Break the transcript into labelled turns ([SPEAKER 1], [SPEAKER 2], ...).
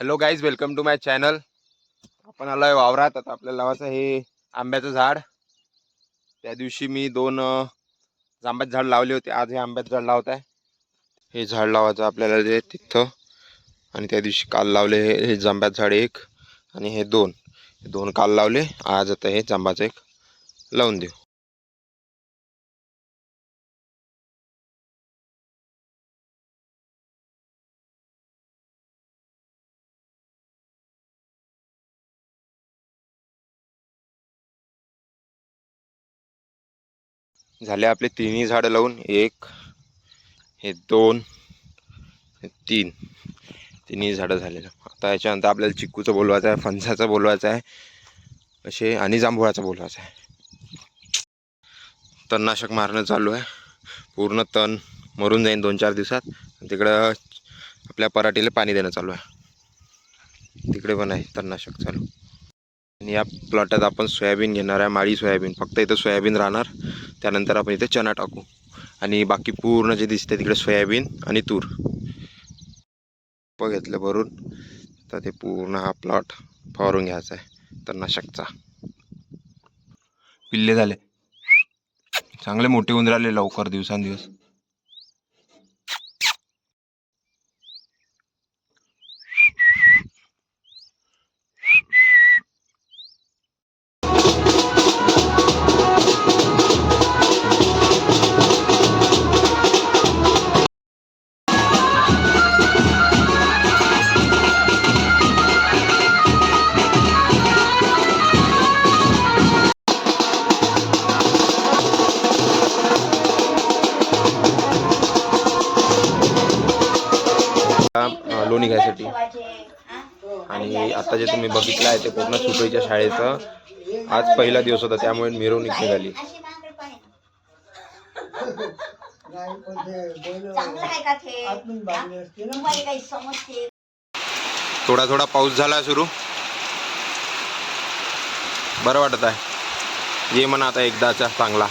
[SPEAKER 1] Hello guys, welcome to my channel. आपण आलोय वावरात. आता आपल्याला लावायचं हे आंब्याचं झाड. त्या दिवशी मी 2 जांभळाचे झाड लावले होते. आज हे आंब्याचं झाड लावत आहे. हे झाड लावायचं आपल्याला जे तिथं, आणि त्या दिवशी काल लावले हे जांभळाचं झाड 1 आणि हे 2 काल लावले. आज आता हे जांभळाचं 1 लावून देऊ. झाले आपले 3ही झाडं लावून. 1 हे 2 हे 3 तिन्ही झाडं झालेलं. आता याच्यानंतर आपल्याला चिक्कूचं बोलवायचं आहे, फणसाचं बोलवायचं आहे असे, आणि जांभुळाचं बोलवायचं आहे. तणनाशक मारणं चालू आहे. पूर्ण तण मरून जाईन 2-4 दिवसात. तिकडं आपल्या पराठीला पाणी देणं चालू आहे. तिकडे पण आहे तणनाशक चालू. आणि या प्लॉटात आपण सोयाबीन घेणार आहे, माळी सोयाबीन. फक्त इथं सोयाबीन राहणार. त्यानंतर आपण इथे चणा टाकू आणि बाकी पूर्ण जे दिसते तिकडे सोयाबीन आणि तूर घेतलं भरून. तर ते पूर्ण हा प्लॉट फवारून घ्यायचा आहे तणनाशकचा. पिल्ले झाले, चांगले मोठे होऊन राहिले लवकर दिवसांदिवस. लोणी घ्यायसाठी. आणि आता जे तुम्ही बघितलं आहे ते पूर्ण सुटईच्या शाळेचं आज पहिला दिवस होता, त्यामुळे मिरवणूक निघाली. थोडा थोडा पाऊस झाला सुरू. बरं वाटत आहे. ये म्हणा आता एकदाचा चांगला.